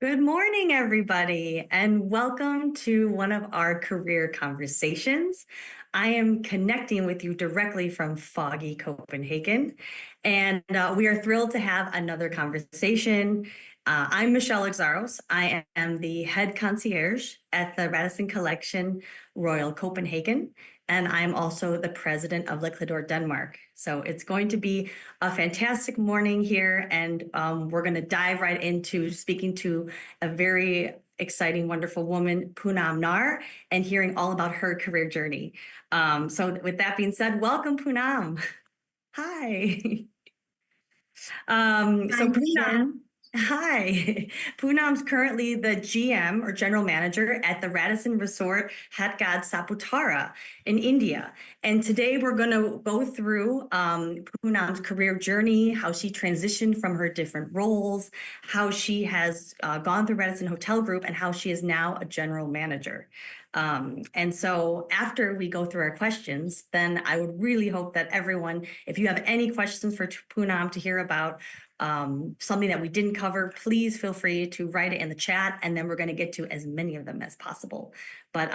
Good morning, everybody, and welcome to one of our career conversations. I am connecting with you directly from foggy Copenhagen, and we are thrilled to have another conversation. I'm Michelle Exaros. I am the head concierge at the Radisson Collection Royal Copenhagen, and I'm also the president of Liquidor Denmark. So it's going to be a fantastic morning here, and we're going to dive right into speaking to a very exciting, wonderful woman, Poonam Nair, and hearing all about her career journey. So with that being said, welcome, Poonam. Hi. Hi, So Michelle. Poonam, hi. Poonam's currently the GM or general manager at the Radisson Resort Hatgad Saputara in India. And today we're going to go through Poonam's career journey, how she transitioned from her different roles, how she has gone through Radisson Hotel Group, and how she is now a general manager. And so after we go through our questions, then I would really hope that everyone, if you have any questions for Poonam to hear about something that we didn't cover, please feel free to write it in the chat, and then we're going to get to as many of them as possible. But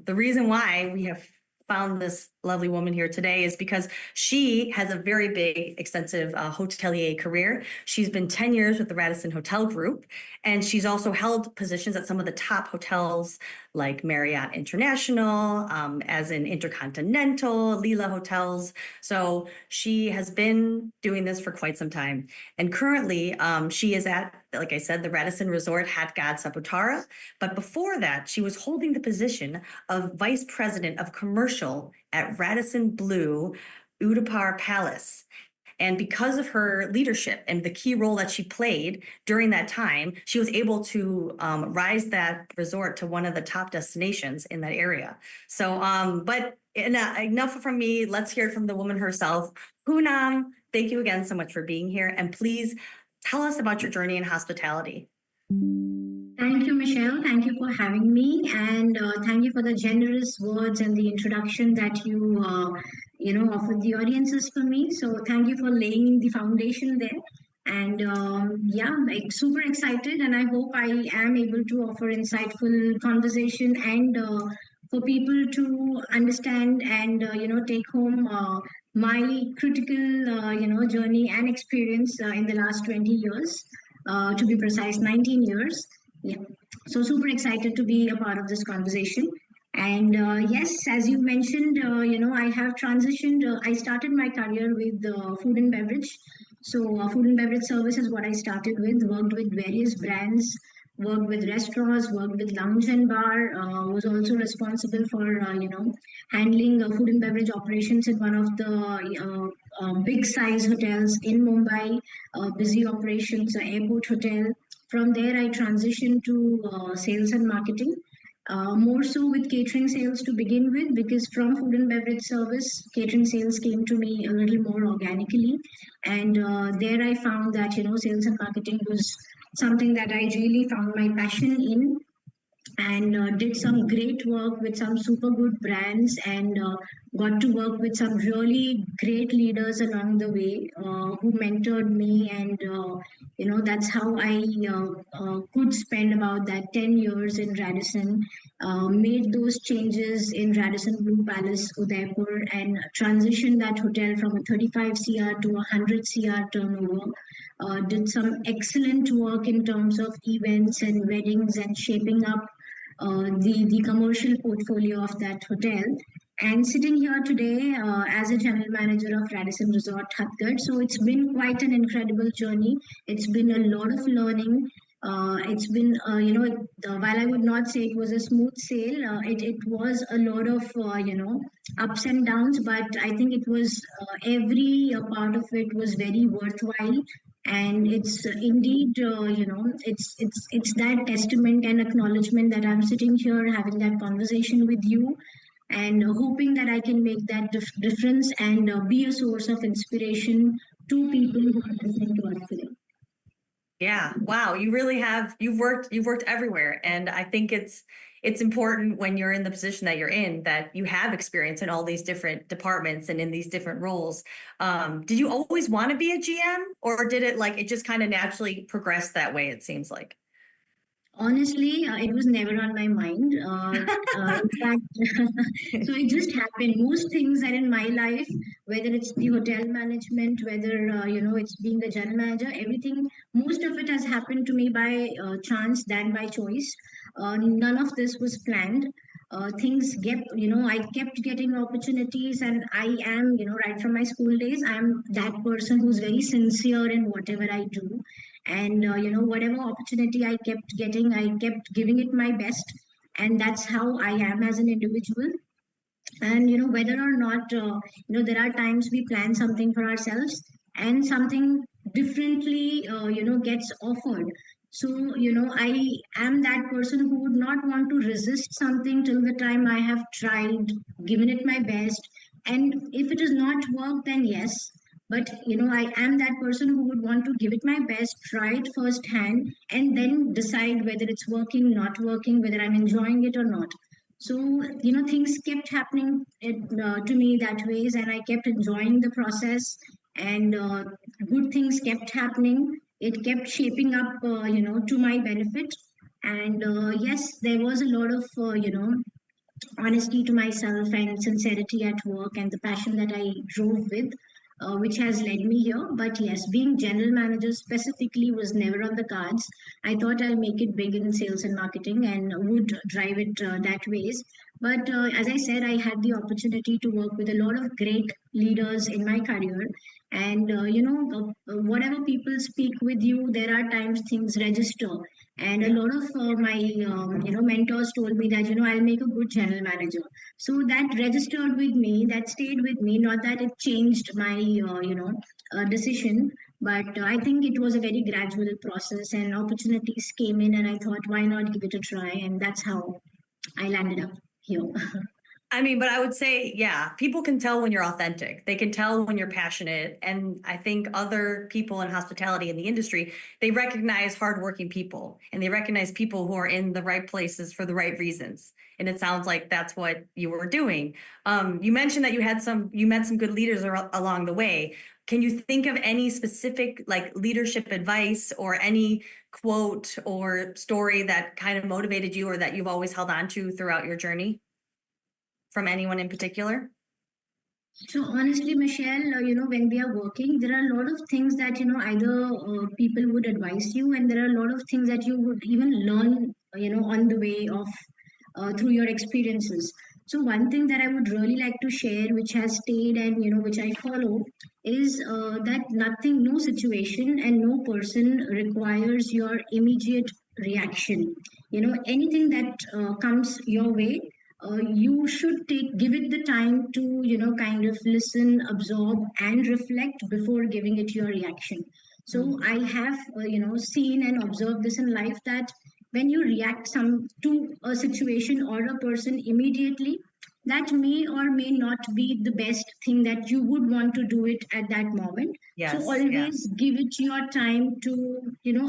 the reason why we have found this lovely woman here today is because she has a very big, extensive hotelier career. She's been 10 years with the Radisson Hotel Group, and she's also held positions at some of the top hotels like Marriott International, as in Intercontinental, Leela Hotels. So she has been doing this for quite some time. And currently, she is at, like I said, the Radisson Resort Hatgad Saputara. But before that, she was holding the position of Vice President of Commercial at Radisson Blu Udaipur Palace. And because of her leadership and the key role that she played during that time, she was able to rise that resort to one of the top destinations in that area. So, but enough from me. Let's hear it from the woman herself. Poonam, thank you again so much for being here. And please tell us about your journey in hospitality. Thank you, Michelle. Thank you for having me, and thank you for the generous words and the introduction that you offered the audiences for me. So thank you for laying the foundation there. And yeah, like, super excited, and I hope I am able to offer insightful conversation and for people to understand and take home my critical journey and experience in the last 20 years, to be precise, 19 years. Yeah. So super excited to be a part of this conversation. And yes, as you mentioned, I have transitioned. I started my career with food and beverage. So food and beverage service is what I started with. Worked with various brands. Worked with restaurants. Worked with lounge and bar. Was also responsible for handling food and beverage operations in one of the big size hotels in Mumbai. Busy operations, airport hotel. From there, I transitioned to sales and marketing, more so with catering sales to begin with, because from food and beverage service, catering sales came to me a little more organically. And there I found that, sales and marketing was something that I really found my passion in, and did some great work with some super good brands, and got to work with some really great leaders along the way, who mentored me, and that's how I could spend about that 10 years in Radisson, made those changes in Radisson Blue Palace Udaipur, and transitioned that hotel from a 35 cr to a 100 cr turnover. Did some excellent work in terms of events and weddings and shaping up the commercial portfolio of that hotel. And sitting here today as a general manager of Radisson Resort Hathgad, so it's been quite an incredible journey. It's been a lot of learning. It's been, while I would not say it was a smooth sail, it was a lot of, ups and downs, but I think it was every part of it was very worthwhile. And it's indeed, it's that testament and acknowledgement that I'm sitting here having that conversation with you, and hoping that I can make that difference, and be a source of inspiration to people who are listening to us today. Yeah, wow, you really have. You've worked everywhere, and I think it's important when you're in the position that you're in that you have experience in all these different departments and in these different roles. Did you always want to be a GM, or did it just kind of naturally progress that way, it seems like? Honestly, it was never on my mind. In fact, so it just happened. Most things are in my life, whether it's the hotel management, whether it's being the general manager, everything. Most of it has happened to me by chance than by choice. None of this was planned. Things kept, I kept getting opportunities, and I am, right from my school days, I'm that person who's very sincere in whatever I do, and whatever opportunity I kept getting, I kept giving it my best, and that's how I am as an individual. And whether or not there are times we plan something for ourselves and something differently gets offered. So I am that person who would not want to resist something till the time I have tried, given it my best, and if it is not work, then yes. But I am that person who would want to give it my best, try it firsthand, and then decide whether it's working, not working, whether I'm enjoying it or not. So things kept happening to me that ways, and I kept enjoying the process, and good things kept happening. It kept shaping up to my benefit. And yes, there was a lot of honesty to myself and sincerity at work and the passion that I drove with, which has led me here. But yes, being general manager specifically was never on the cards. I thought I'll make it big in sales and marketing and would drive it that ways. But as I said, I had the opportunity to work with a lot of great leaders in my career. And whatever people speak with you, there are times things register, and a Yeah. lot of my mentors told me that I'll make a good general manager. So that registered with me, that stayed with me. Not that it changed my decision, but I think it was a very gradual process, and opportunities came in, and I thought, why not give it a try? And that's how I landed up here. I mean, but I would say, yeah, people can tell when you're authentic. They can tell when you're passionate. And I think other people in hospitality in the industry, they recognize hardworking people and they recognize people who are in the right places for the right reasons. And it sounds like that's what you were doing. You mentioned that you met some good leaders along the way. Can you think of any specific like leadership advice or any quote or story that kind of motivated you or that you've always held on to throughout your journey? From anyone in particular? So honestly, Michelle, when we are working, there are a lot of things that either people would advise you, and there are a lot of things that you would even learn, on the way of through your experiences. So one thing that I would really like to share, which has stayed and which I follow, is that nothing, no situation, and no person requires your immediate reaction. Anything that comes your way, you should give it the time to kind of listen, absorb, and reflect before giving it your reaction. So Mm. I have seen and observed this in life, that when you react some to a situation or a person immediately, that may or may not be the best thing that you would want to do it at that moment. So Yes, yeah. always give it your time to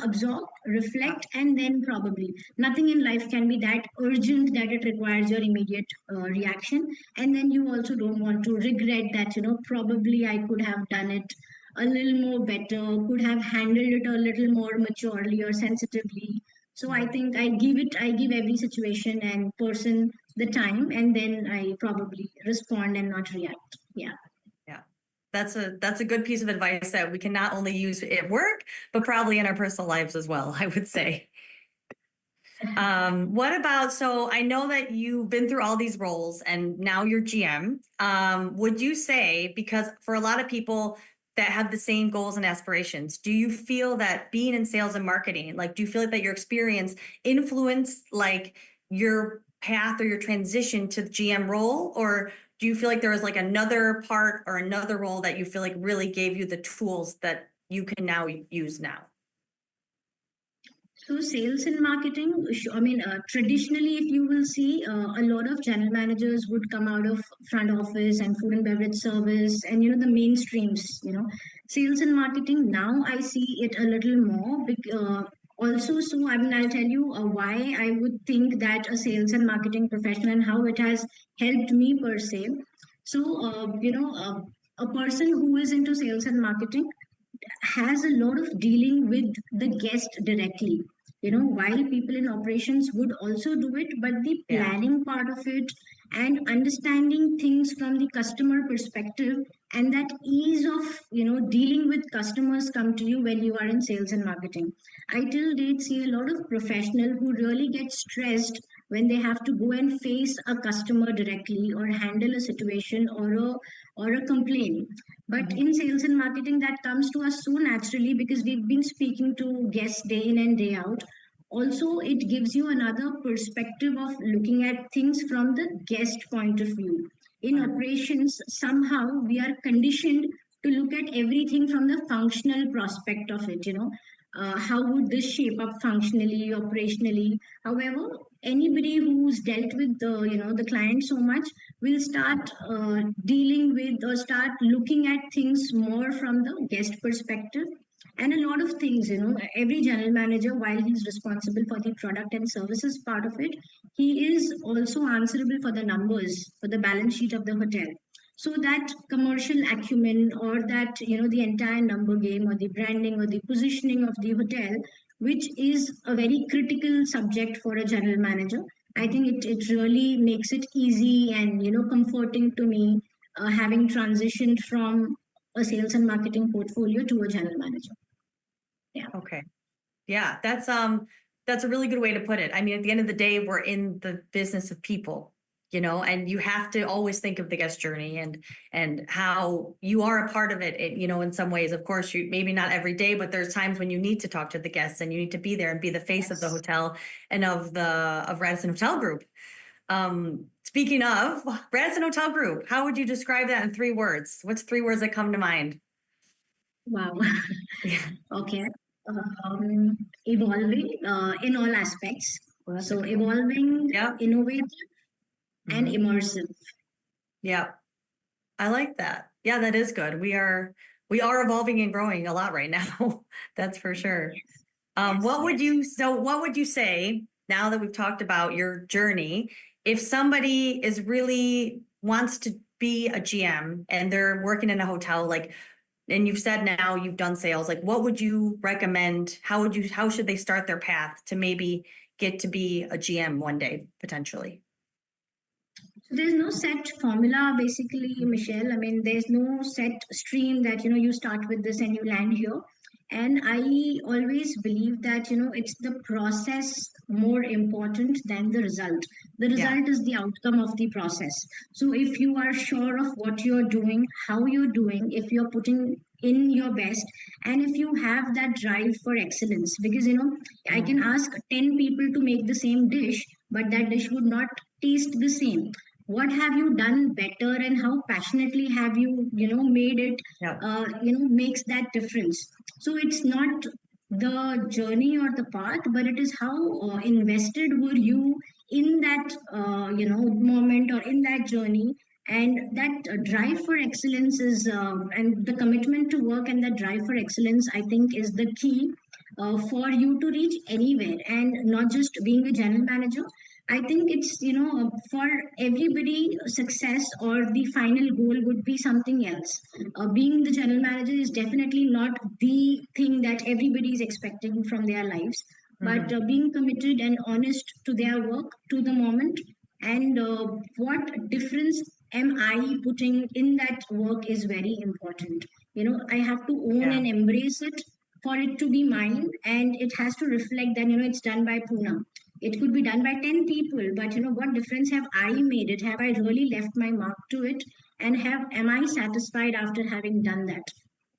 absorb, Yeah. reflect, and then probably nothing in life can be that urgent that it requires your immediate reaction. And then you also don't want to regret that probably I could have done it a little more better, could have handled it a little more maturely or sensitively. So I Mhm. think I give every situation and person the time, and then I probably respond and not react. Yeah. Yeah. That's a good piece of advice that we can not only use at work, but probably in our personal lives as well, I would say. What about, so I know that you've been through all these roles and now you're GM. Would you say, because for a lot of people that have the same goals and aspirations, do you feel that being in sales and marketing, like, do you feel like that your experience influenced like your path or your transition to the GM role? Or do you feel like there was like another part or another role that you feel like really gave you the tools that you can now use now? So sales and marketing, I mean, traditionally, if you will see, a lot of general managers would come out of front office and food and beverage service, and the mainstreams. Sales and marketing. Now I see it a little more. Also, so I mean, I'll tell you why I would think that a sales and marketing professional and how it has helped me per se. So, a person who is into sales and marketing has a lot of dealing with the guest directly. while people in operations would also do it, but the Yeah. planning part of it and understanding things from the customer perspective, and that ease of dealing with customers come to you when you are in sales and marketing. I till date see a lot of professional who really get stressed when they have to go and face a customer directly or handle a situation or a complaint. But Mhm. in sales and marketing, that comes to us so naturally because we've been speaking to guests day in and day out. Also, it gives you another perspective of looking at things from the guest point of view. In operations, somehow we are conditioned to look at everything from the functional prospect of it. How would this shape up functionally, operationally? However, anybody who's dealt with the client so much will start dealing with or start looking at things more from the guest perspective. And a lot of things, every general manager, while he's responsible for the product and services part of it, he is also answerable for the numbers, for the balance sheet of the hotel. So that commercial acumen, or that the entire number game, or the branding, or the positioning of the hotel, which is a very critical subject for a general manager, I think it really makes it easy and comforting to me, having transitioned from a sales and marketing portfolio to a general manager. Yeah. Okay. Yeah, that's a really good way to put it. I mean, at the end of the day, we're in the business of people, and you have to always think of the guest journey and how you are a part of it, in some ways. Of course, you maybe not every day, but there's times when you need to talk to the guests and you need to be there and be the face of the Yes. hotel and of Radisson Hotel Group. Speaking of Radisson Hotel Group, how would you describe that in 3 words? What's 3 words that come to mind? Wow. Yeah, Okay. Um, Evolving in all aspects. well, that's a So good one. evolving, Yeah. innovative, and Hmm. immersive. Yeah. I like that. Yeah, that is good. We are evolving and growing a lot right now. That's for sure. Yes, yes. What would you say now that we've talked about your journey, if somebody is really wants to be a GM and they're working in a hotel, like, and you've said now you've done sales, like what would you recommend? How should they start their path to maybe get to be a GM one day, potentially? So there's no set formula, basically, Michelle. I mean, there's no set stream that, you start with this and you land here. And I always believe that, it's the process more important than the result. The Yeah. result is the outcome of the process. So if you are sure of what you're doing, how you're doing, if you're putting in your best, and if you have that drive for excellence, because, I can Mhm. ask 10 people to make the same dish, but that dish would not taste the same. What have you done better, and how passionately have you made it, Yeah. makes that difference. So it's not the journey or the path, but it is how invested were you in that moment, or in that journey. And that drive for excellence is, and the commitment to work, and that drive for excellence, I think, is the key for you to reach anywhere, and not just being a general manager. I think it's, for everybody, success or the final goal would be something else. Being the general manager is definitely not the thing that everybody is expecting from their lives, but Mhm. being committed and honest to their work, to the moment, and what difference am I putting in that work is very important. I have to own Yeah. and embrace it for it to be mine, and it has to reflect that, it's done by Poonam. It could be done by 10 people, but what difference have I made it? Have I really left my mark to it? And am I satisfied after having done that?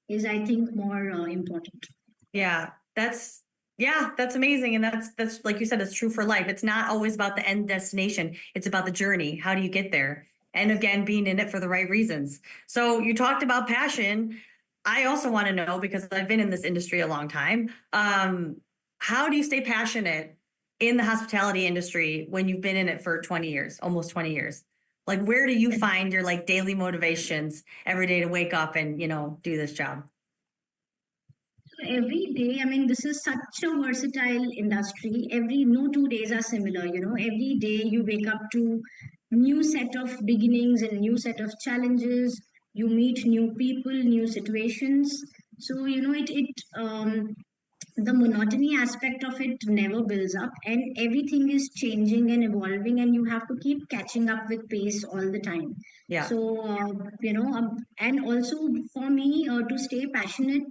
Is, I think, more important. Yeah, that's amazing. And that's like you said, it's true for life. It's not always about the end destination. It's about the journey. How do you get there? And again, being in it for the right reasons. So you talked about passion. I also want to know, because I've been in this industry a long time. How do you stay passionate in the hospitality industry when you've been in it for 20 years, almost 20 years? Like, where do you find your like daily motivations every day to wake up and, do this job? Every day, I mean, this is such a versatile industry. No 2 days are similar. Every day you wake up to new set of beginnings and new set of challenges. You meet new people, new situations. So, it the monotony aspect of it never builds up, and everything is changing and evolving, and you have to keep catching up with pace all the time. Yeah. So and also for me, to stay passionate,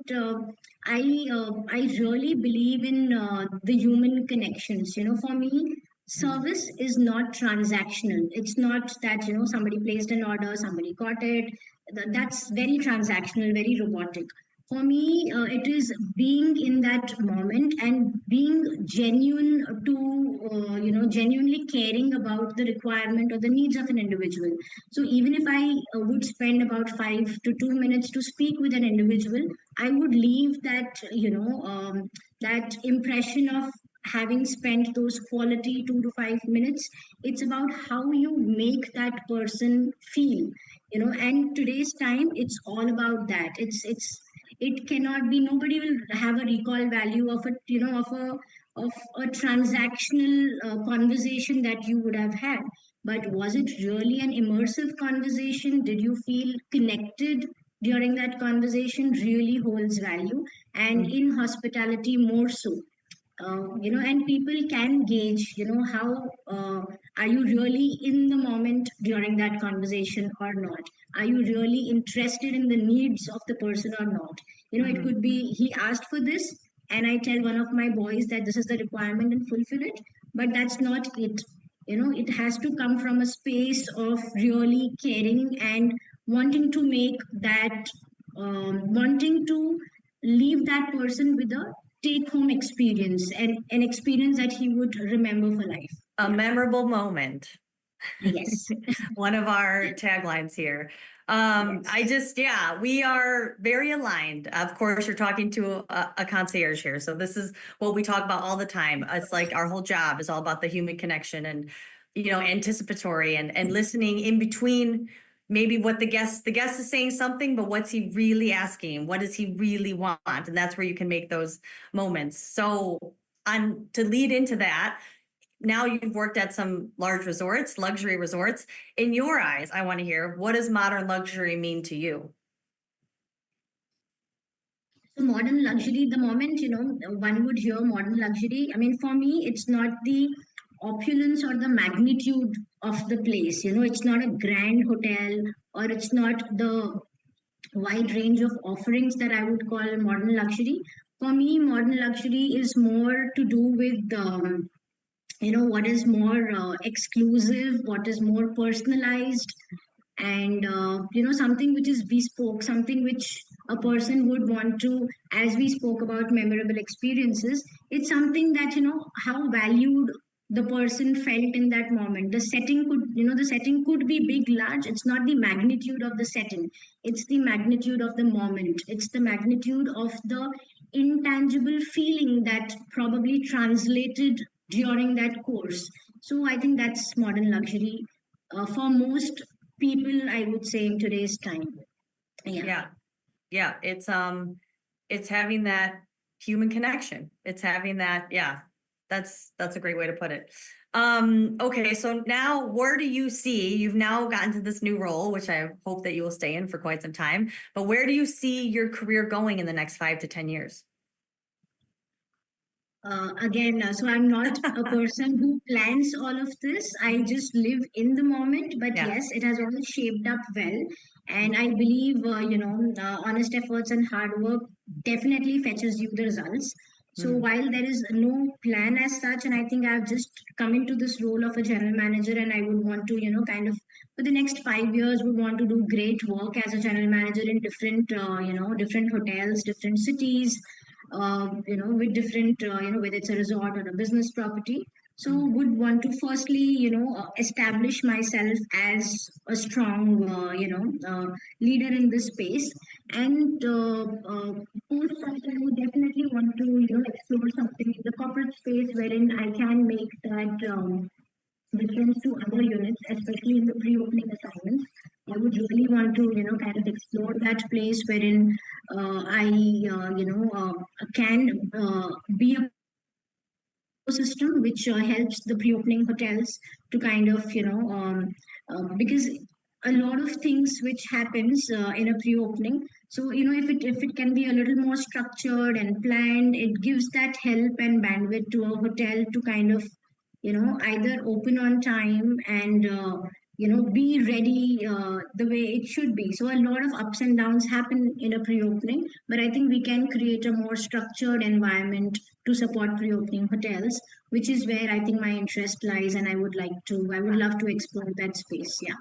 I really believe in the human connections. For me, Mhm. service is not transactional. It's not that somebody placed an order, somebody got it. That's very transactional, very robotic. For me, it is being in that moment and being genuine to genuinely caring about the requirement or the needs of an individual. So even if I would spend about 5 to 2 minutes to speak with an individual, I would leave that that impression of having spent those quality 2 to 5 minutes. It's about how you make that person feel. And today's time, it's all about that. It cannot be, nobody will have a recall value of a of a transactional conversation that you would have had. But was it really an immersive conversation? Did you feel connected during that conversation? Really holds value, and Mm. in hospitality more so. And people can gauge, how are you really in the moment during that conversation or not? Are you really interested in the needs of the person or not? It Mhm. could be he asked for this, and I tell one of my boys that this is the requirement and fulfill it, but that's not it. It has to come from a space of really caring and wanting to make that, wanting to leave that person with a take home experience, and an experience that he would remember for life. A Yeah. memorable moment. Yes. One of our taglines here. I Yes. just, yeah, we are very aligned. Of course, you're talking to a concierge here. So this is what we talk about all the time. It's like our whole job is all about the human connection and, anticipatory and listening in between maybe what the guest is saying something, but what's he really asking? What does he really want? And that's where you can make those moments. So on to lead into that, now you've worked at some large resorts, luxury resorts. In your eyes, I want to hear, what does modern luxury mean to you? So modern luxury, the moment, one would hear modern luxury, I mean, for me, it's not the opulence or the magnitude of the place. It's not a grand hotel, or it's not the wide range of offerings that I would call modern luxury. For me, modern luxury is more to do with what is more exclusive, what is more personalized, and something which is bespoke, something which a person would want to, as we spoke about memorable experiences, it's something that how valued the person felt in that moment. The setting could be big, large. It's not the magnitude of the setting, it's the magnitude of the moment, it's the magnitude of the intangible feeling that probably translated during that course. So I think that's modern luxury for most people, I would say, in today's time. Yeah. Yeah. Yeah. It's having that human connection. It's having that, yeah, that's a great way to put it. Okay, so now where do you see, you've now gotten to this new role, which I hope that you will stay in for quite some time, but where do you see your career going in the next 5 to 10 years? Again, so I'm not a person who plans all of this. I just live in the moment. But Yeah. yes, it has all shaped up well. And I believe, honest efforts and hard work definitely fetches you the results. So Mm. while there is no plan as such, and I think I've just come into this role of a general manager, and I would want to, kind of for the next 5 years, would want to do great work as a general manager in different, different hotels, different cities, with different, whether it's a resort or a business property. So Mm. would want to firstly, establish myself as a strong, leader in this space. And post that, I would definitely want to, explore something in the corporate space wherein I can make that difference to other units, especially in the pre-opening assignments. I would really want to, kind of explore that place wherein I, can be a ecosystem which helps the pre-opening hotels to kind of, because a lot of things which happens in a pre-opening. So, if it can be a little more structured and planned, it gives that help and bandwidth to a hotel to kind of, either open on time and, be ready the way it should be. So a lot of ups and downs happen in a pre-opening, but I think we can create a more structured environment to support pre-opening hotels, which is where I think my interest lies, and I would love to explore that space. Yeah.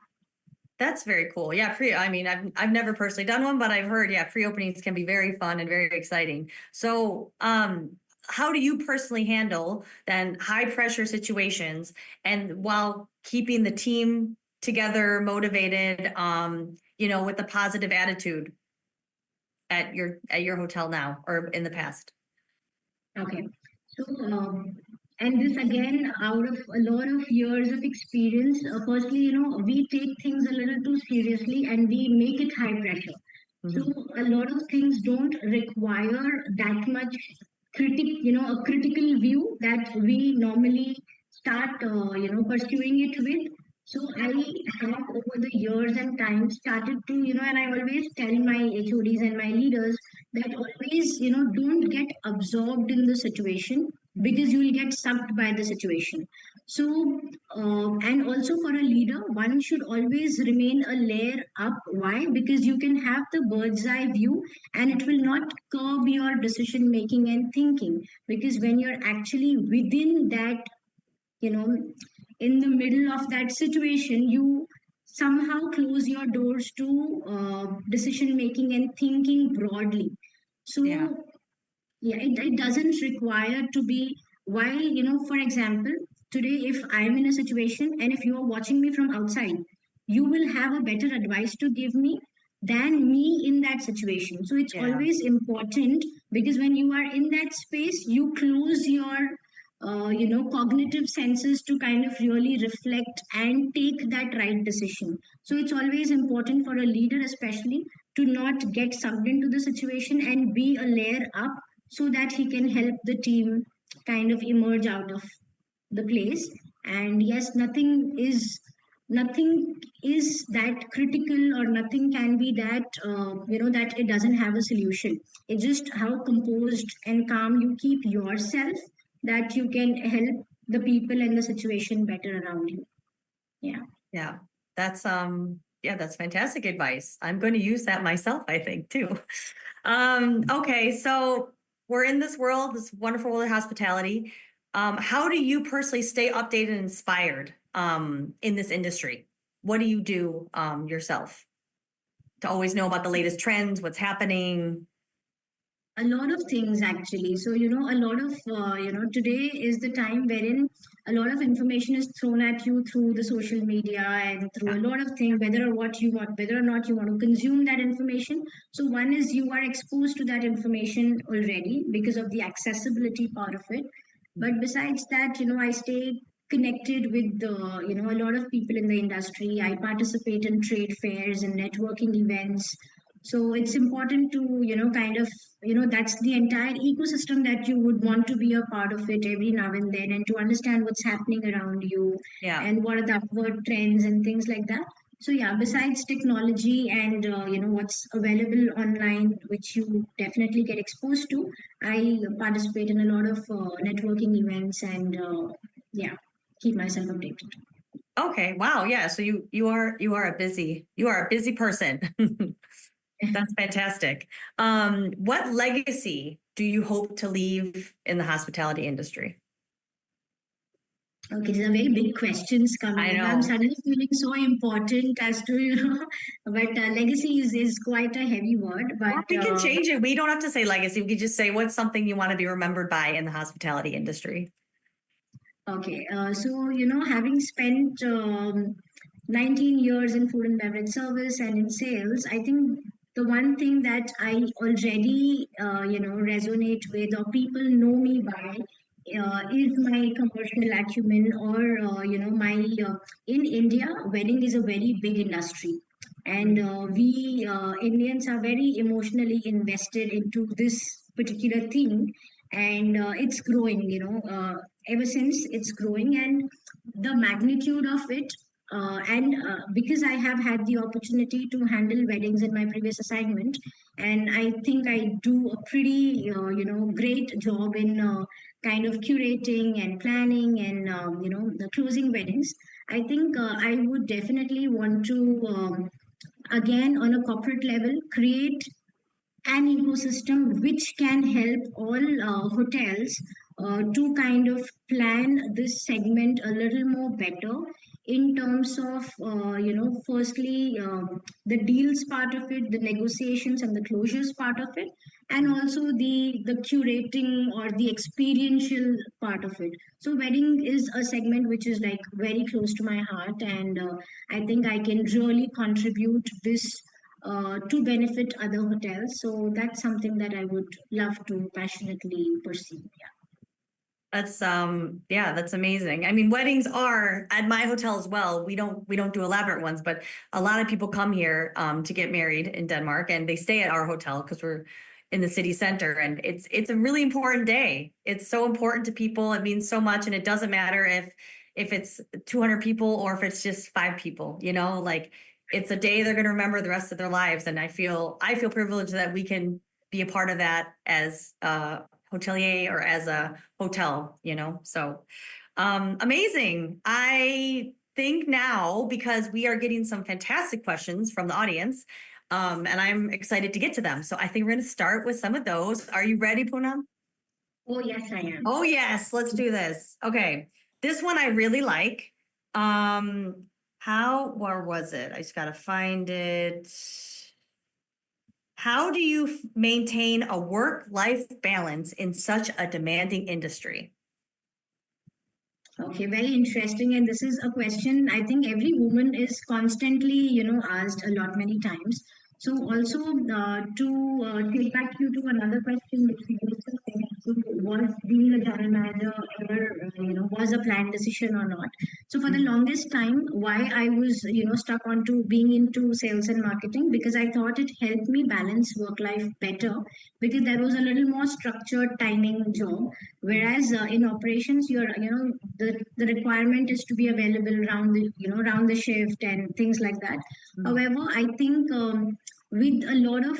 That's very cool. Yeah, I mean, I've never personally done one, but I've heard, yeah, pre-openings can be very fun and very exciting. So, how do you personally handle then high pressure situations and while keeping the team together, motivated, with a positive attitude at your hotel now or in the past? Okay. So, and this again, out of a lot of years of experience, firstly, we take things a little too seriously and we make it high pressure. So, Mhm. a lot of things don't require that much a critical view that we normally start, pursuing it with. So I have over the years and time started to, and I always tell my HODs and my leaders that always, don't get absorbed in the situation because you will get sucked by the situation. So, and also for a leader, one should always remain a layer up. Why? Because you can have the bird's eye view and it will not curb your decision making and thinking. Because when you're actually within that, you know, in the middle of that situation, you somehow close your doors to decision making and thinking broadly. Yeah. So yeah, it doesn't require to be, while, for example, today if I'm in a situation and if you are watching me from outside, you will have a better advice to give me than me in that situation. So it's Yeah. always important, because when you are in that space, you close your cognitive senses to kind of really reflect and take that right decision. So it's always important for a leader especially to not get sucked into the situation and be a layer up, so that he can help the team kind of emerge out of the place. And yes, nothing is that critical, or nothing can be that that it doesn't have a solution. It's just how composed and calm you keep yourself, that you can help the people and the situation better around you. Yeah. Yeah. That's fantastic advice. I'm going to use that myself, I think, too. Okay, so we're in this world, this wonderful world of hospitality. How do you personally stay updated and inspired in this industry? What do you do yourself to always know about the latest trends, what's happening? A lot of things actually. So, a lot of, today is the time wherein a lot of information is thrown at you through the social media and through Yeah. a lot of things, whether or not you want to consume that information. So, one is you are exposed to that information already because of the accessibility part of it. But besides that, I stay connected with a lot of people in the industry. I participate in trade fairs and networking events. So it's important to, kind of, that's the entire ecosystem that you would want to be a part of it every now and then, and to understand what's happening around you Yeah. and what are the upward trends and things like that. So yeah, besides technology and what's available online, which you definitely get exposed to, I participate in a lot of networking events and yeah, keep myself updated. Okay. Wow. Yeah. So you are a busy person. That's fantastic. What legacy do you hope to leave in the hospitality industry? Okay, these are very big questions coming I in. I'm know. suddenly feeling so important as to, but legacy is quite a heavy word. Or But we can change it. We don't have to say legacy. We could just say what's something you want to be remembered by in the hospitality industry. okay, so, having spent 19 years in food and beverage service and in sales, I think the one thing that I already, resonate with, or people know me by, is my commercial acumen, or, in India, wedding is a very big industry. And we Indians are very emotionally invested into this particular thing, and it's growing, ever since it's growing, and the magnitude of it, and because I have had the opportunity to handle weddings in my previous assignment, and I think I do a pretty great job in kind of curating and planning and the closing weddings. I think I would definitely want to again on a corporate level create an ecosystem which can help all hotels to kind of plan this segment a little more better in terms of firstly the deals part of it, the negotiations and the closures part of it, and also the curating or the experiential part of it. So wedding is a segment which is like very close to my heart, and I think I can really contribute this to benefit other hotels. So that's something that I would love to passionately pursue. That's yeah, that's amazing. I mean, weddings are at my hotel as well. We don't do elaborate ones, but a lot of people come here to get married in Denmark, and they stay at our hotel because we're in the city center, and it's a really important day. It's so important to people. It means so much, and it doesn't matter if it's 200 people or if it's just 5 people, you know, like it's a day they're going to remember the rest of their lives. And I feel privileged that we can be a part of that as hotelier or as a hotel, you know? So amazing. I think now, because we are getting some fantastic questions from the audience, and I'm excited to get to them. So I think we're going to start with some of those. Are you ready, Poonam? Oh, yes, I am. Oh, yes, let's do this. Okay. This one I really like. Where was it? I just got to find it. How do you maintain a work-life balance in such a demanding industry? Okay, very interesting. And this is a question I think every woman is constantly, asked a lot many times. So also to take back you to another question which we used to say, so was being a general manager ever, was a planned decision or not? So for the longest time, why I was, stuck onto being into sales and marketing, because I thought it helped me balance work life better because there was a little more structured timing job. Whereas in operations, the requirement is to be available around the around the shift and things like that. However, I think with a lot of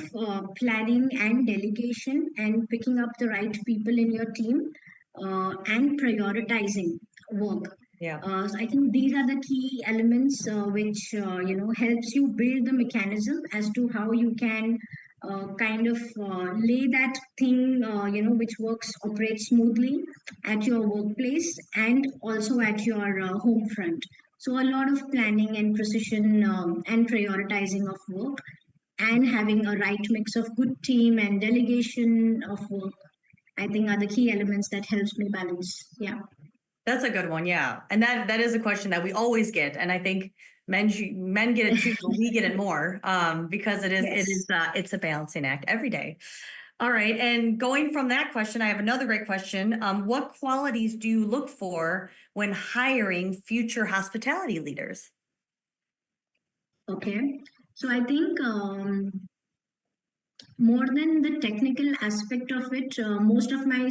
planning and delegation and picking up the right people in your team and prioritizing work. Yeah. So I think these are the key elements which helps you build the mechanism as to how you can kind of lay that thing which works operates smoothly at your workplace and also at your home front. So a lot of planning and precision and prioritizing of work and having a right mix of good team and delegation of work, I think are the key elements that helps me balance. Yeah. That's a good one, yeah. And that is a question that we always get, and I think men get it too, but we get it more because Yes. it's a balancing act every day. All right, and going from that question, I have another great question. What qualities do you look for when hiring future hospitality leaders? Okay. So I think more than the technical aspect of it, most of my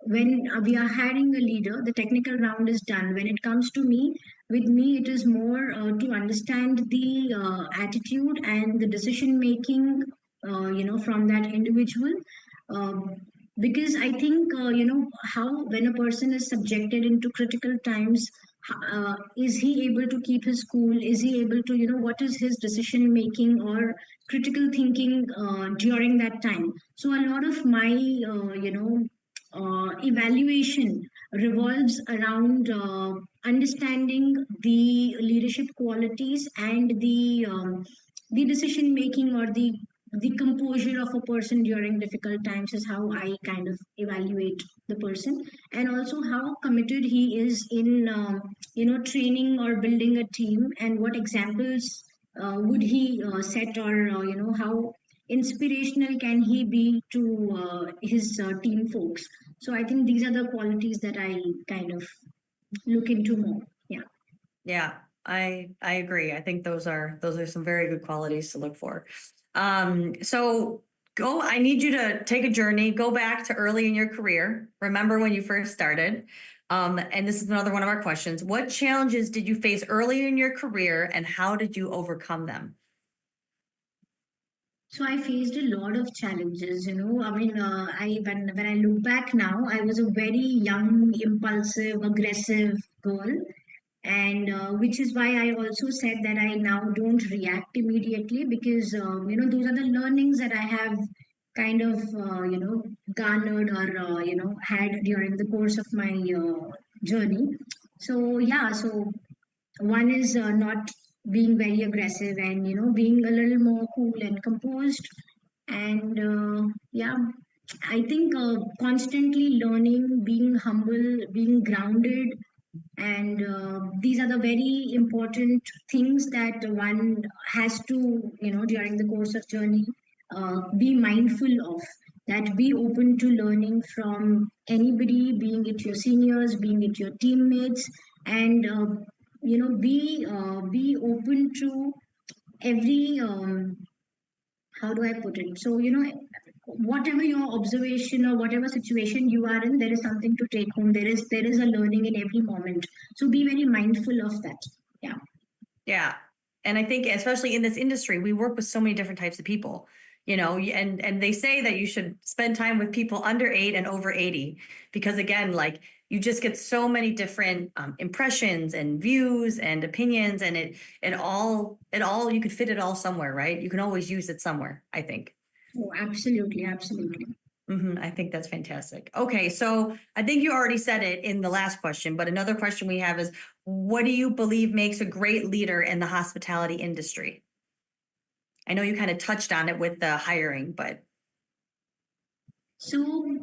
when we are hiring a leader, the technical round is done. When it comes to me, with me, it is more to understand the attitude and the decision making, from that individual. Um, because I think, how when a person is subjected into critical times, is he able to keep his cool? Is he able to, what is his decision making or critical thinking during that time? So a lot of my, evaluation revolves around understanding the leadership qualities and the decision making or the composure of a person during difficult times is how I kind of evaluate the person, and also how committed he is in training or building a team, and what examples would he set, or how inspirational can he be to his team folks. So I think these are the qualities that I kind of look into more. Yeah. Yeah, I agree. I think those are some very good qualities to look for. So I need you to take a journey, go back to early in your career. Remember when you first started. And this is another one of our questions. What challenges did you face early in your career and how did you overcome them? So I faced a lot of challenges, you know. I mean, I when I look back now, I was a very young, impulsive, aggressive girl, and which is why I also said that I now don't react immediately, because you know, those are the learnings that I have kind of you know, garnered, or you know, had during the course of my journey. So yeah, so one is not being very aggressive, and you know, being a little more cool and composed. And yeah, I think constantly learning, being humble, being grounded, and these are the very important things that one has to, you know, during the course of journey, be mindful of, that be open to learning from anybody, being it your seniors, being it your teammates, and you know, be open to every how do I put it? So, you know, whatever your observation or whatever situation you are in, there is something to take home. There is a learning in every moment. So be very mindful of that. Yeah. Yeah. And I think especially in this industry, we work with so many different types of people, and they say that you should spend time with people under 8 and over 80 because again, like you just get so many different impressions and views and opinions and it all you could fit it all somewhere, right? You can always use it somewhere, I think. Oh, absolutely, absolutely. I think that's fantastic. Okay, so I think you already said it in the last question, but another question we have is what do you believe makes a great leader in the hospitality industry? I know you kind of touched on it with the hiring, but So,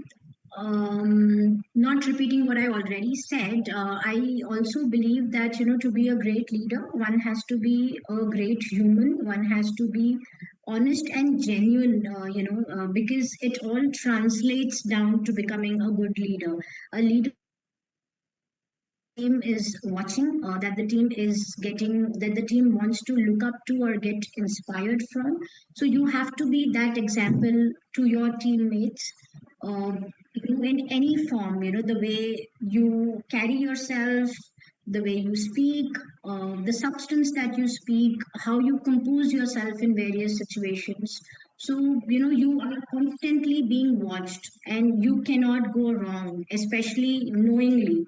not repeating what I already said, I also believe that, you know, to be a great leader, one has to be a great human, one has to be honest and genuine, you know, because it all translates down to becoming a good leader. A leader team is watching, that the team is getting, that the team wants to look up to or get inspired from. So you have to be that example to your teammates, you know, in any form, you know, the way you carry yourself, the way you speak, the substance that you speak, how you compose yourself in various situations. So, you know, you are constantly being watched and you cannot go wrong, especially knowingly.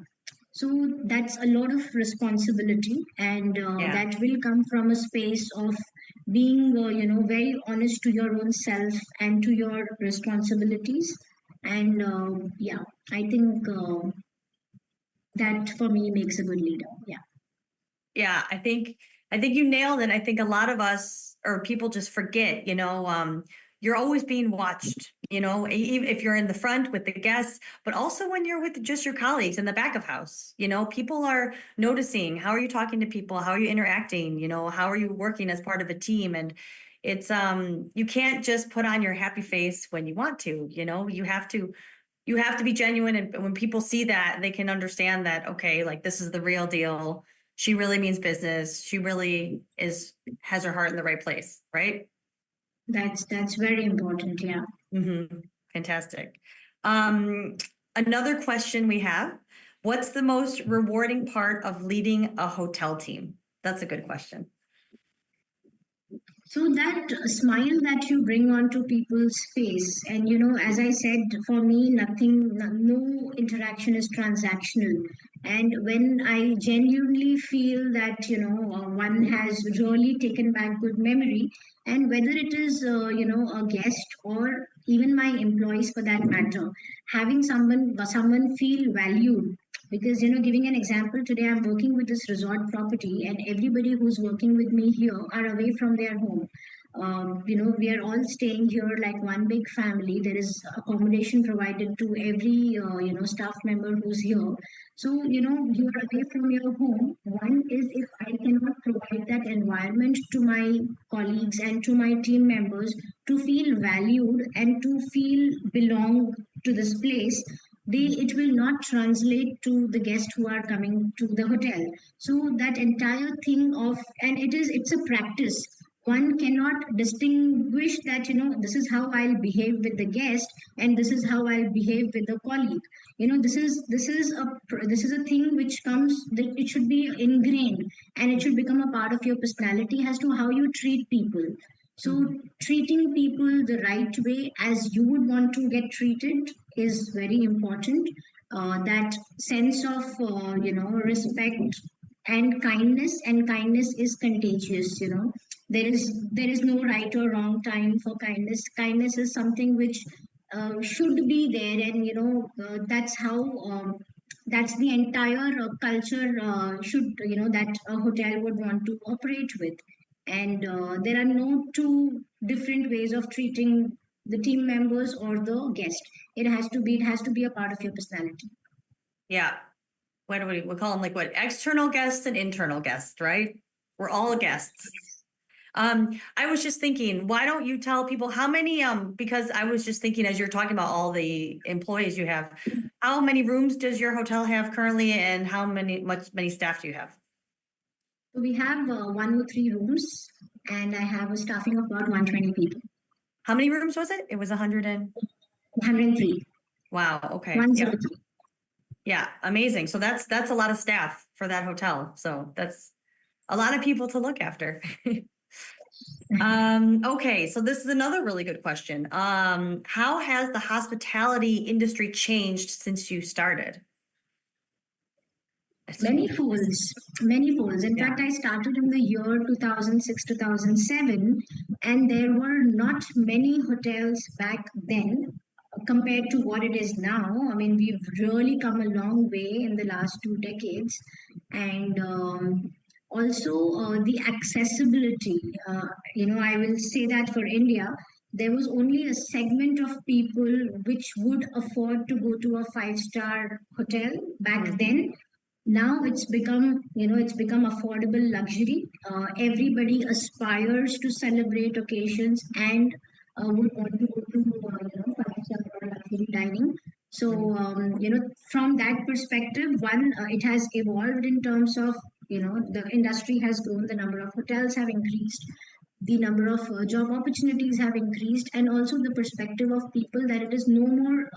So that's a lot of responsibility, and yeah. that will come from a space of being, you know, very honest to your own self and to your responsibilities. And yeah, I think that for me makes a good leader. Yeah. Yeah, I think you nailed it. I think a lot of us or people just forget, you're always being watched, even if you're in the front with the guests, but also when you're with just your colleagues in the back of house, people are noticing how are you talking to people, how are you interacting, how are you working as part of a team and it's you can't just put on your happy face when you want to, you have to be genuine and when people see that they can understand that okay, like this is the real deal, she really means business, she really has her heart in the right place, right? That's very important. Yeah. Mm-hmm. Fantastic. um Another question we have, what's the most rewarding part of leading a hotel team? That's a good question. So that smile that you bring onto people's face, and you know, as I said, for me, no interaction is transactional. And when I genuinely feel that, you know, one has really taken back good memory, and whether it is, you know, a guest or even my employees for that matter, having someone feel valued, because you know, giving an example, today I'm working with this resort property and everybody who's working with me here are away from their home. You know, we are all staying here like one big family. There is accommodation provided to every you know, staff member who's here. So you know, you are away from your home. One is, if I cannot provide that environment to my colleagues and to my team members to feel valued and to feel belong to this place, they, it will not translate to the guests who are coming to the hotel. So that entire thing of, and it's a practice. One cannot distinguish that, you know, this is how I'll behave with the guest and this is how I'll behave with the colleague. You know, this is a thing which comes, that it should be ingrained and it should become a part of your personality as to how you treat people. So treating people the right way as you would want to get treated is very important. That sense of respect and kindness is contagious. There is no right or wrong time for kindness. Kindness is something which should be there, and that's how. That's the entire culture should that a hotel would want to operate with, and there are no two different ways of treating the team members or the guest. It has to be a part of your personality. Yeah. What do we call them? Like what? External guests and internal guests, right? We're all guests. I was just thinking, why don't you tell people how many, because I was just thinking as you're talking about all the employees you have, how many rooms does your hotel have currently and how many staff do you have? So we have 103 rooms, and I have a staffing of about 120 people. How many rooms was it? It was 100 and 103. wow. Okay. Yeah. 103. Yeah. Amazing. So that's a lot of staff for that hotel. So that's a lot of people to look after. Okay, so this is another really good question. How has the hospitality industry changed since you started? Many folds, many folds. In Yeah. fact, I started in the year 2006, 2007, and there were not many hotels back then compared to what it is now. I mean, we've really come a long way in the last 2 decades, and also the accessibility. I will say that for India, there was only a segment of people which would afford to go to a five-star hotel back then. Now it's become affordable luxury. Everybody aspires to celebrate occasions and would want to go to five-star or luxury dining. So from that perspective, one, it has evolved in terms of the industry has grown, the number of hotels have increased, the number of job opportunities have increased, and also the perspective of people that it is no more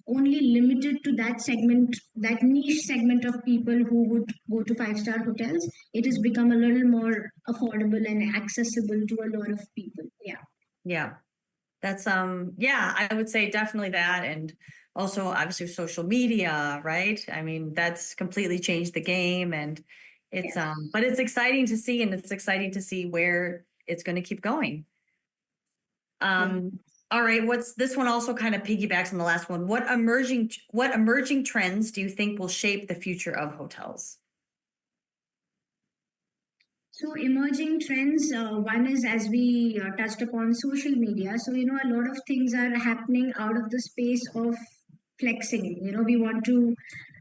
only limited to that segment, that niche segment of people who would go to five-star hotels. It has become a little more affordable and accessible to a lot of people. Yeah. Yeah. That's yeah, I would say definitely that. And also obviously social media, right? I mean, that's completely changed the game and it's but it's exciting to see and it's exciting to see where it's going to keep going. All right, what's this one also kind of piggybacks on the last one. What emerging trends do you think will shape the future of hotels? So emerging trends, one is, as we touched upon, social media. So a lot of things are happening out of the space of flexing. We want to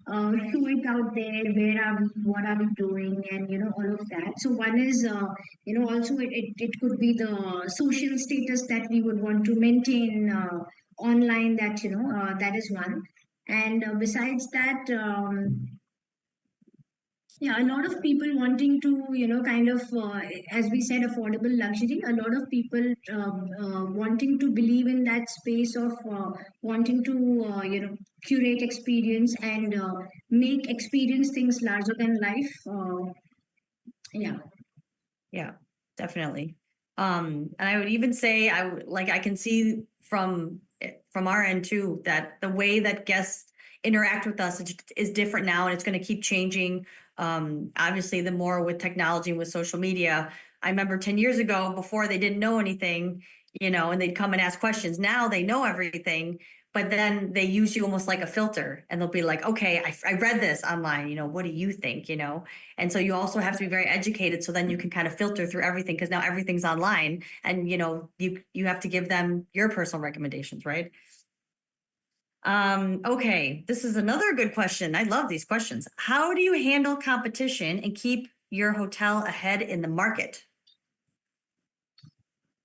show it out there. Where are we? What are we doing? And all of that. So one is also it could be the social status that we would want to maintain online. That is one. And besides that. Yeah, a lot of people wanting to, kind of, as we said, affordable luxury. A lot of people wanting to believe in that space of wanting to, curate experience and make experience things larger than life. Yeah. Yeah, definitely. And I would even say I can see from our end too that the way that guests interact with us is different now and it's going to keep changing. Obviously the more with technology and with social media. I remember 10 years ago before they didn't know anything, and they'd come and ask questions. Now they know everything, but then they use you almost like a filter and they'll be like, okay, I read this online, what do you think, And so you also have to be very educated. So then you can kind of filter through everything because now everything's online and, you have to give them your personal recommendations, right? Okay, this is another good question. I love these questions. How do you handle competition and keep your hotel ahead in the market?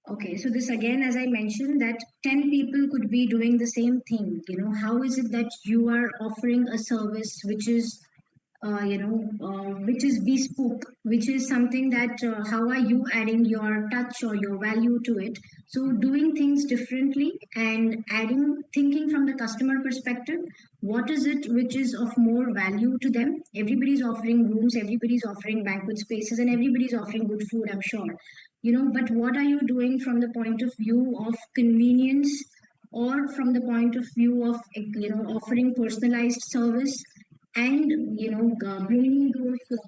Okay, so this again, as I mentioned, that 10 people could be doing the same thing. How is it that you are offering a service which is bespoke, which is something that how are you adding your touch or your value to it? So doing things differently and thinking from the customer perspective, what is it which is of more value to them? Everybody's offering rooms, everybody's offering banquet spaces, and everybody's offering good food, I'm sure. but what are you doing from the point of view of convenience, or from the point of view of offering personalized service, and bringing those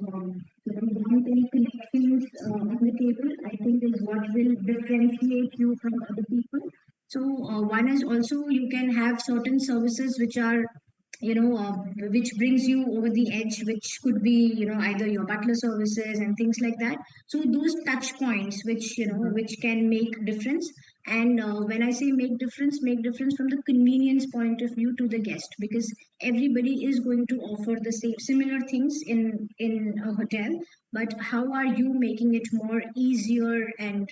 bonding connections on the table, I think is what will differentiate you from other people. So one is also, you can have certain services which are which brings you over the edge, which could be either your butler services and things like that. So those touch points which Mhm. which can make difference. And when I say make difference from the convenience point of view to the guest, because everybody is going to offer the same similar things in a hotel, but how are you making it more easier and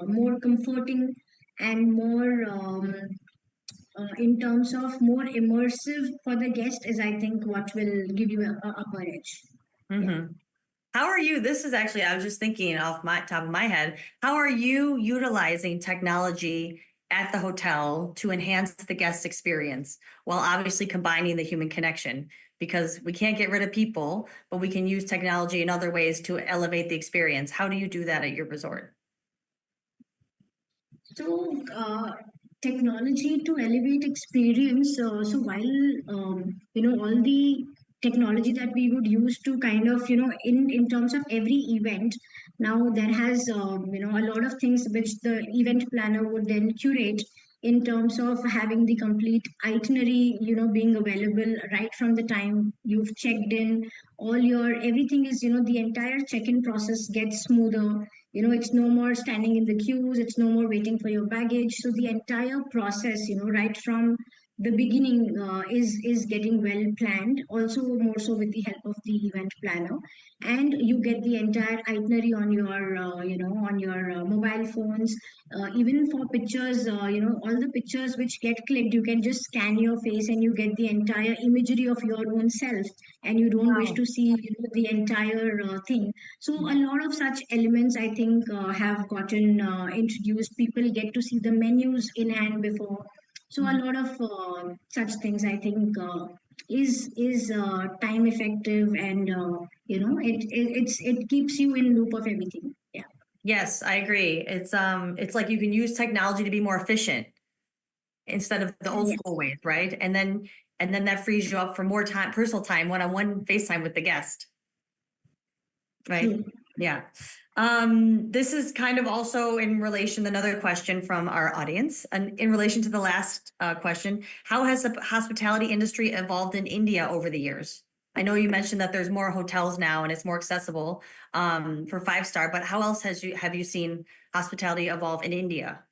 more comforting and more in terms of more immersive for the guest, is I think what will give you a upper edge. Yeah. Mhm. How are you? This is actually, I was just thinking off my top of my head, how are you utilizing technology at the hotel to enhance the guest experience while obviously combining the human connection? Because we can't get rid of people, but we can use technology in other ways to elevate the experience. How do you do that at your resort? So, technology to elevate experience. So, while all the technology that we would use to kind of in terms of every event, now there has a lot of things which the event planner would then curate in terms of having the complete itinerary, being available right from the time you've checked in. All your everything is, the entire check-in process gets smoother. It's no more standing in the queues, it's no more waiting for your baggage. So the entire process, right from the beginning, is getting well planned, also more so with the help of the event planner. And you get the entire itinerary on your on your mobile phones. Even for pictures, all the pictures which get clicked, you can just scan your face and you get the entire imagery of your own self, and you don't wish Wow. to see the entire thing. So a lot of such elements, I think, have gotten introduced. People get to see the menus in hand before. So a lot of such things, I think, is time effective, and it keeps you in loop of everything. Yeah. Yes, I agree. It's like you can use technology to be more efficient instead of the old Yes. school ways, right? And then that frees you up for more time, personal time, one-on-one FaceTime with the guest, right? True. Yeah. This is kind of also in relation, another question from our audience, and in relation to the last question, how has the hospitality industry evolved in India over the years? I know you mentioned that there's more hotels now and it's more accessible for five-star, but how else have you seen hospitality evolve in India?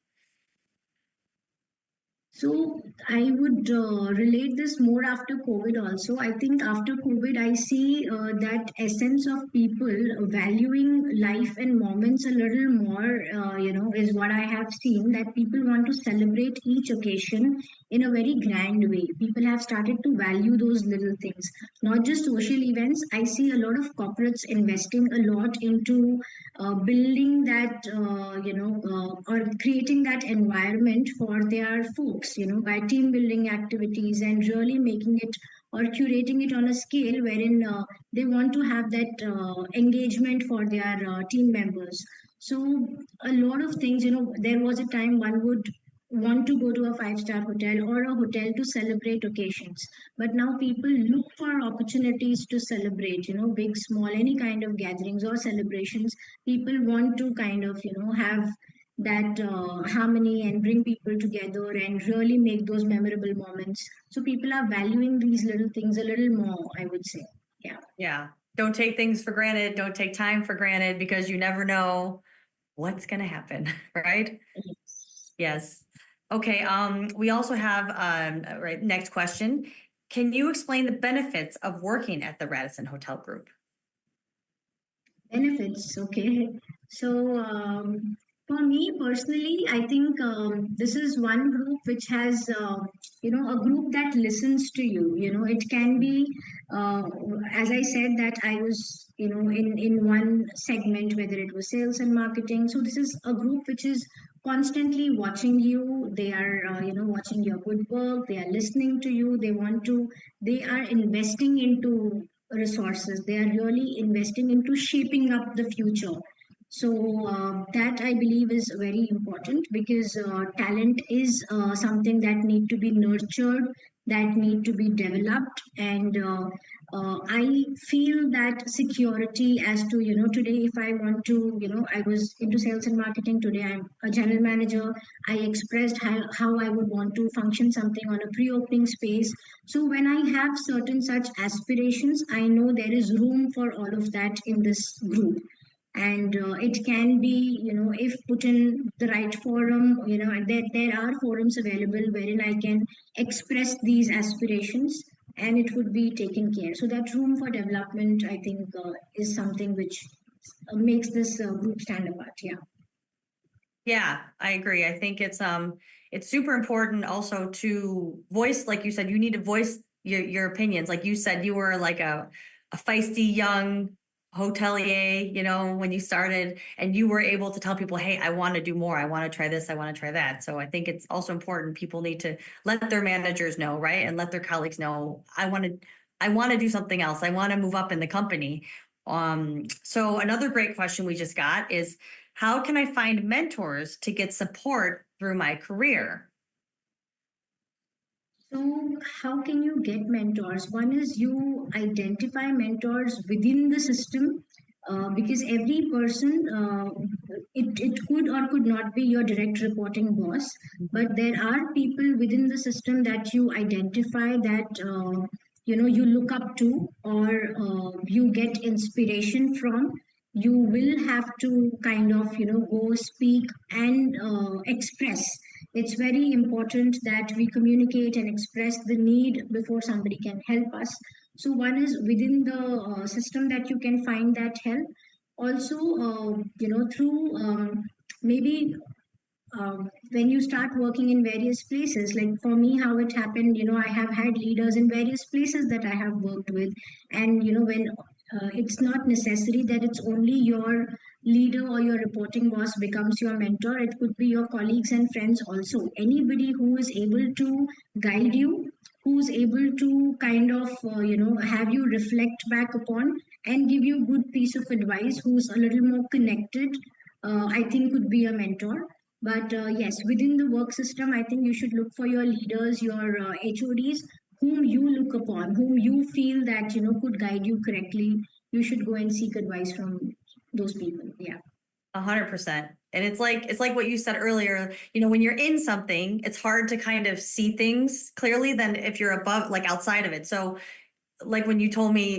So I would relate this more after COVID also. I think after COVID, I see that essence of people valuing life and moments a little more, is what I have seen, that people want to celebrate each occasion in a very grand way. People have started to value those little things, not just social events. I see a lot of corporates investing a lot into building that, or creating that environment for their folks, by team building activities, and really making it or curating it on a scale wherein they want to have that engagement for their team members. So a lot of things, there was a time one would want to go to a five-star hotel or a hotel to celebrate occasions, but now people look for opportunities to celebrate, big, small, any kind of gatherings or celebrations. People want to kind of have that harmony and bring people together and really make those memorable moments. So people are valuing these little things a little more, I would say. Yeah. Yeah. Don't take things for granted. Don't take time for granted because you never know what's going to happen, right? Yes. Okay. We also have right, next question. Can you explain the benefits of working at the Radisson Hotel Group? Benefits, okay. So, for me personally, I think this is one group which has, a group that listens to you. It can be, uh, as I said, that I was, in one segment, whether it was sales and marketing. So this is a group which is constantly watching you. They are, watching your good work. They are listening to you. They are investing into resources. They are really investing into shaping up the future. So that I believe is very important, because talent is something that need to be nurtured, that need to be developed, and I feel that security as to, today if I want to, I was into sales and marketing. Today I'm a general manager. I expressed how I would want to function something on a pre-opening space. So when I have certain such aspirations, I know there is room for all of that in this group. And it can be, if put in the right forum, there are forums available wherein I can express these aspirations, and it would be taken care. So that room for development, I think, is something which makes this group stand apart. Yeah. Yeah, I agree. I think it's super important also to voice, like you said, you need to voice your opinions. Like you said, you were like a feisty young hotelier, when you started, and you were able to tell people, hey, I want to do more. I want to try this. I want to try that. So I think it's also important. People need to let their managers know, right? And let their colleagues know, I want to do something else. I want to move up in the company. So another great question we just got is, how can I find mentors to get support through my career? So, how can you get mentors? One is you identify mentors within the system, because every person, it could or could not be your direct reporting boss, but there are people within the system that you identify that, you look up to, or you get inspiration from. You will have to kind of, go speak and express. It's very important that we communicate and express the need before somebody can help us. So one is within the system that you can find that help. Also, through maybe when you start working in various places, like for me, how it happened, I have had leaders in various places that I have worked with. And when it's not necessary that it's only your leader or your reporting boss becomes your mentor. It could be your colleagues and friends also, anybody who is able to guide you, who's able to kind of have you reflect back upon and give you good piece of advice, who's a little more connected, I think could be a mentor. But yes, within the work system, I think you should look for your leaders, your HODs, whom you look upon, whom you feel that could guide you correctly. You should go and seek advice from those people. Yeah. 100%. And it's like what you said earlier, when you're in something, it's hard to kind of see things clearly than if you're above, like outside of it. So like when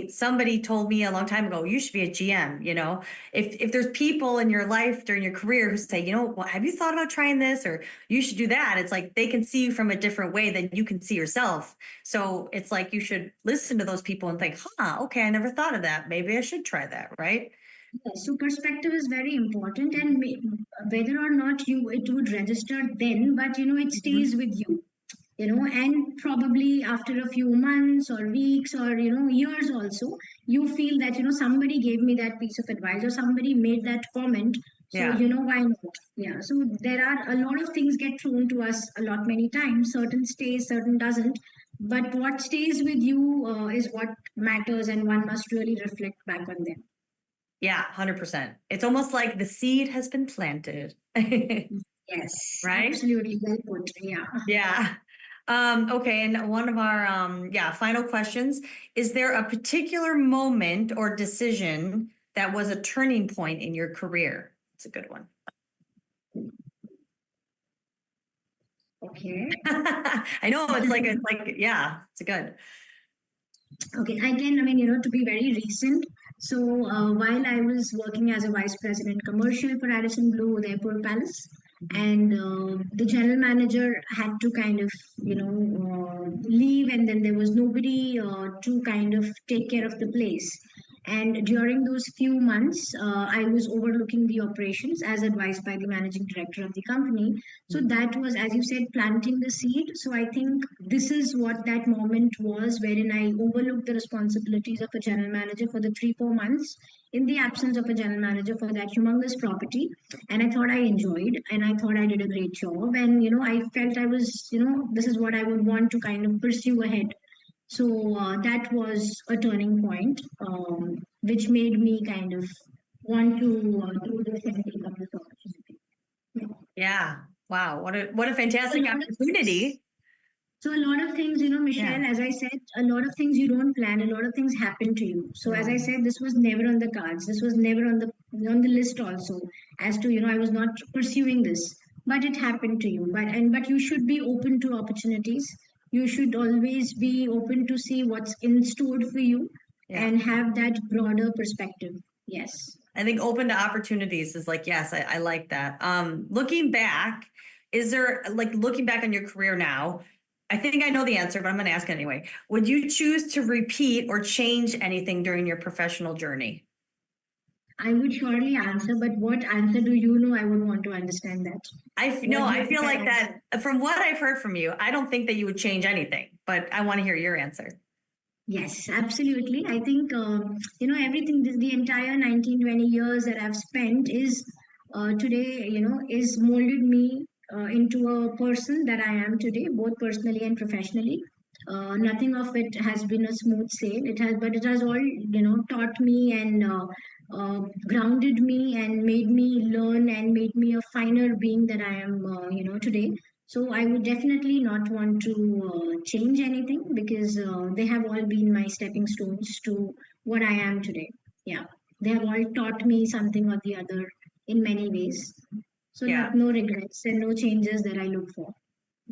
somebody told me a long time ago, you should be a GM. If there's people in your life during your career who say, well, have you thought about trying this, or you should do that, it's like they can see you from a different way than you can see yourself. So it's like you should listen to those people and think, okay, I never thought of that, maybe I should try that, right? Yes, so perspective is very important, and whether or not it would register then, but it Mhm. stays with you. And probably after a few months or weeks or years also, you feel that somebody gave me that piece of advice, or somebody made that comment. So Yeah. why not? Yeah, so there are a lot of things get thrown to us a lot many times. Certain stays, certain doesn't, but what stays with you is what matters, and one must really reflect back on them. Yeah, 100%. It's almost like the seed has been planted. Yes, Right? absolutely well put. Yeah. Yeah. Okay, and one of our final questions, is there a particular moment or decision that was a turning point in your career? It's a good one. Okay. I know it's like yeah, it's a good. Okay, again, I mean, to be very recent. So, while I was working as a vice president commercial for Radisson Blue, the Airport Palace, and the general manager had to kind of, leave, and then there was nobody to kind of take care of the place. And during those few months, I was overlooking the operations as advised by the managing director of the company. So that was, as you said, planting the seed. So I think this is what that moment was, wherein I overlooked the responsibilities of a general manager for the 3 4 months in the absence of a general manager for that humongous property. And I thought I enjoyed, and I thought I did a great job. And, I felt I was, this is what I would want to kind of pursue ahead. So that was a turning point, which made me kind of want to do this and take up this opportunity. Yeah. Yeah. Wow. What a So a fantastic lot of things. opportunity. So a lot of things, Yeah. Michelle, as I said, a lot of things you don't plan, a lot of things happen to you. So as I No. said, this was never on the cards. This was never on the list also, as to, I was not pursuing this. But it happened to you. But you should be open to opportunities. You should always be open to see what's in store for you Yeah. and have that broader perspective. Yes. I think open to opportunities is like, yes, I like that. Looking back, is there like looking back on your career now? I think I know the answer, but I'm going to ask anyway. Would you choose to repeat or change anything during your professional journey? I would surely answer, but what answer do you know? I would want to understand that. No, What do I you think feel I'll like answer? that from what I've heard from you, I don't think that you would change anything, but I want to hear your answer. Yes, absolutely. I think, everything, the entire 19, 20 years that I've spent is today, is molded me into a person that I am today, both personally and professionally. Nothing of it has been a smooth sail. But it has all, taught me and grounded me and made me learn and made me a finer being that I am, today. So I would definitely not want to change anything because they have all been my stepping stones to what I am today. Yeah, they have all taught me something or the other in many ways. So Yeah. no regrets and no changes that I look for.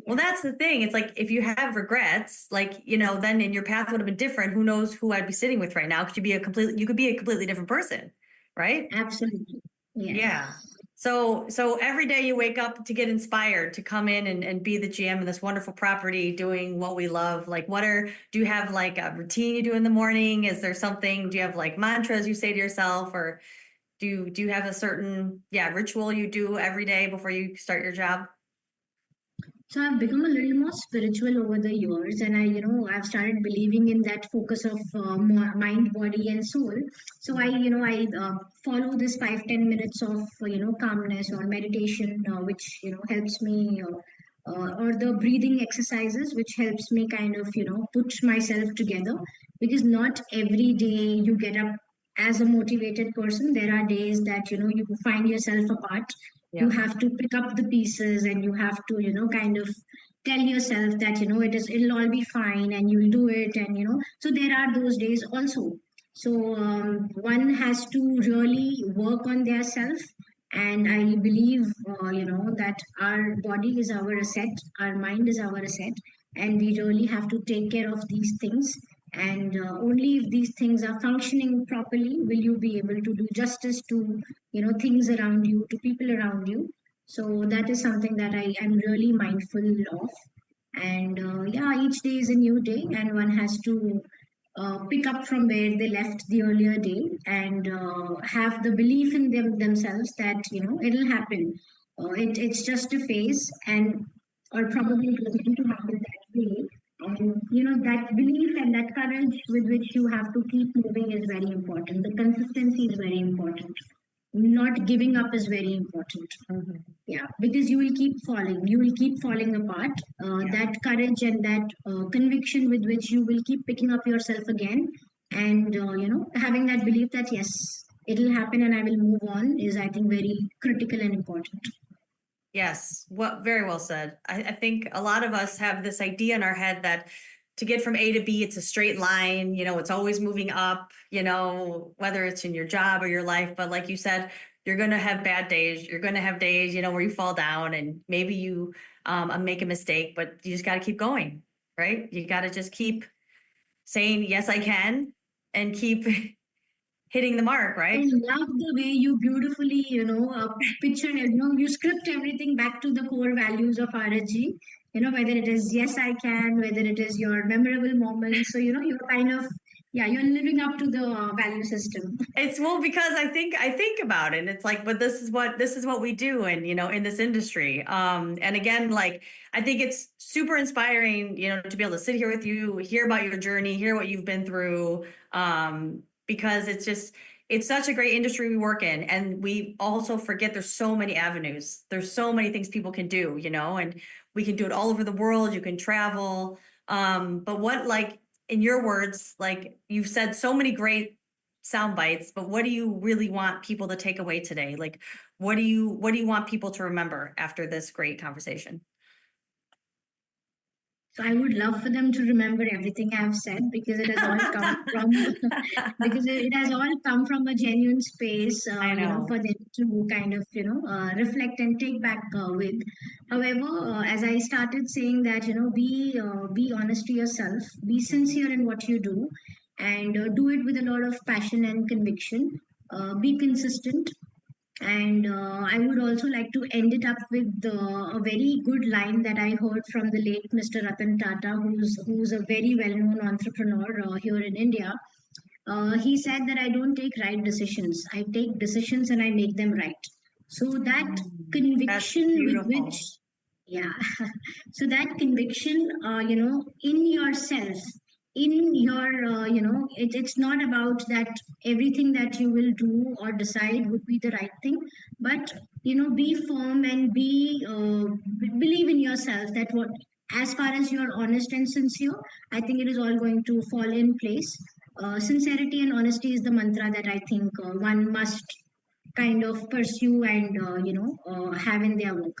Well, Yeah, that's the thing. It's like if you have regrets, like, then in your path would have been different. Who knows who I'd be sitting with right now? You could be a completely different person, right? absolutely. Yes. Yeah. So every day you wake up to get inspired to come in and be the GM of this wonderful property doing what we love. Like do you have like a routine you do in the morning? Is there something, do you have like mantras you say to yourself or do you have a certain, ritual you do every day before you start your job? So I've become a little more spiritual over the years, and I've started believing in that focus of mind, body, and soul. So I follow this 5-10 minutes of calmness or meditation, which helps me, or the breathing exercises, which helps me kind of put myself together. Because not every day you get up as a motivated person. There are days that you find yourself apart. You Yeah. have to pick up the pieces and you have to kind of tell yourself that it'll all be fine and you'll do it, and so there are those days also. So one has to really work on their self, and I believe that our body is our asset, our mind is our asset, and we really have to take care of these things. And only if these things are functioning properly will you be able to do justice to things around you, to people around you. So that is something that I am really mindful of. And yeah, each day is a new day, and one has to pick up from where they left the earlier day, and have the belief in themselves that it'll happen. It's just a phase, and or probably it was going to happen that way. And that belief and that courage with which you have to keep moving is very important. The consistency is very important. Not giving up is very important. Mhm. Yeah, because you will keep falling apart. Yeah. That courage and that conviction with which you will keep picking up yourself again, and having that belief that yes, it'll happen and I will move on is, I think, very critical and important. Yes, very well said. I think a lot of us have this idea in our head that to get from A to B, it's a straight line, it's always moving up, whether it's in your job or your life. But like you said, you're going to have bad days. You're going to have days, where you fall down and maybe you make a mistake, but you just got to keep going, right? You got to just keep saying, yes, I can, and keep hitting the mark, I right? love the way you beautifully, picture, you script everything back to the core values of RSG. Whether it is yes, I can, whether it is your memorable moments. So, you're kind of, yeah, you're living up to the value system. It's well because I think about it and it's like, but this is what we do and in this industry. And again, like I think it's super inspiring, to be able to sit here with you, hear about your journey, hear what you've been through. Because it's such a great industry we work in. And we also forget there's so many avenues. There's so many things people can do, and we can do it all over the world. You can travel. But what like in your words, like you've said so many great sound bites, but what do you really want people to take away today? Like, what do you want people to remember after this great conversation? So I would love for them to remember everything I've said because it has all come from because it has all come from a genuine space, I for know. them to kind of reflect and take back with. However, as I started saying that be honest to yourself, be sincere in what you do, and do it with a lot of passion and conviction. Be consistent, and I would also like to end it up with a very good line that I heard from the late Mr. Ratan Tata, who's a very well-known entrepreneur here in India. He said that I don't take right decisions. I take decisions and I make them right. So that That's conviction with which, beautiful. yeah, so that conviction, in yourself, in your, it's not about that everything that you will do or decide would be the right thing, but be firm and believe in yourself that what as far as you're honest and sincere, I think it is all going to fall in place. Sincerity and honesty is the mantra that I think one must kind of pursue and have in their work,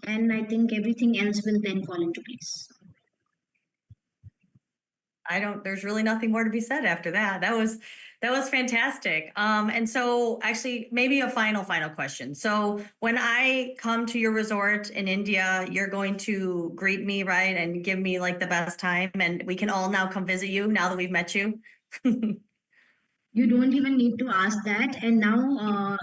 and I think everything else will then fall into place. I don't, there's really nothing more to be said after that. That was fantastic. And so actually maybe a final question. So when I come to your resort in India, you're going to greet me, right? And give me like the best time, and we can all now come visit you now that we've met you. You don't even need to ask that. And now,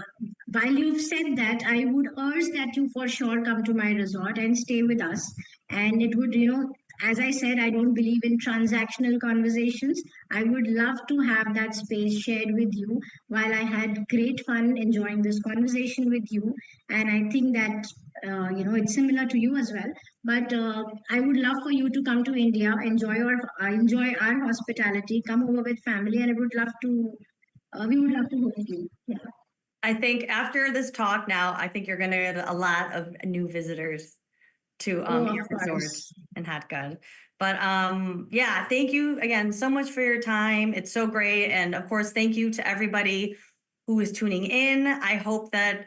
while you've said that, I would urge that you for sure come to my resort and stay with us. And it would, as I said, I don't believe in transactional conversations. I would love to have that space shared with you while I had great fun enjoying this conversation with you. And I think that, it's similar to you as well. But I would love for you to come to India, enjoy our hospitality, come over with family, and I would love to we would love to host you. Yeah. I think after this talk now, I think you're going to get a lot of new visitors to Oh, of your resort course. in Hatgad. But yeah, thank you again so much for your time. It's so great. And of course, thank you to everybody who is tuning in. I hope that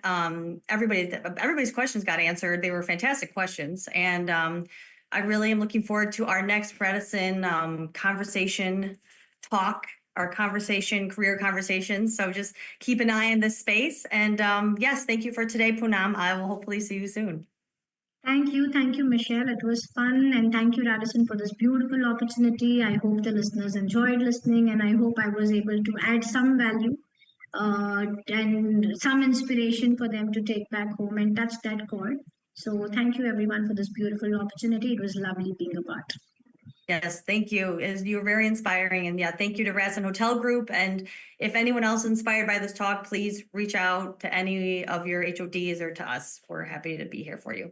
everybody's questions got answered. They were fantastic questions. And I really am looking forward to our next Radisson conversation talk, our conversation, career conversations. So just keep an eye on this space. And yes, thank you for today, Poonam. I will hopefully see you soon. Thank you, Michelle. It was fun, and thank you, Radisson, for this beautiful opportunity. I hope the listeners enjoyed listening, and I hope I was able to add some value and some inspiration for them to take back home and touch that chord. So, thank you, everyone, for this beautiful opportunity. It was lovely being a part. Yes, thank you. You were very inspiring. And yeah, thank you to Radisson Hotel Group. And if anyone else inspired by this talk, please reach out to any of your HODs or to us. We're happy to be here for you.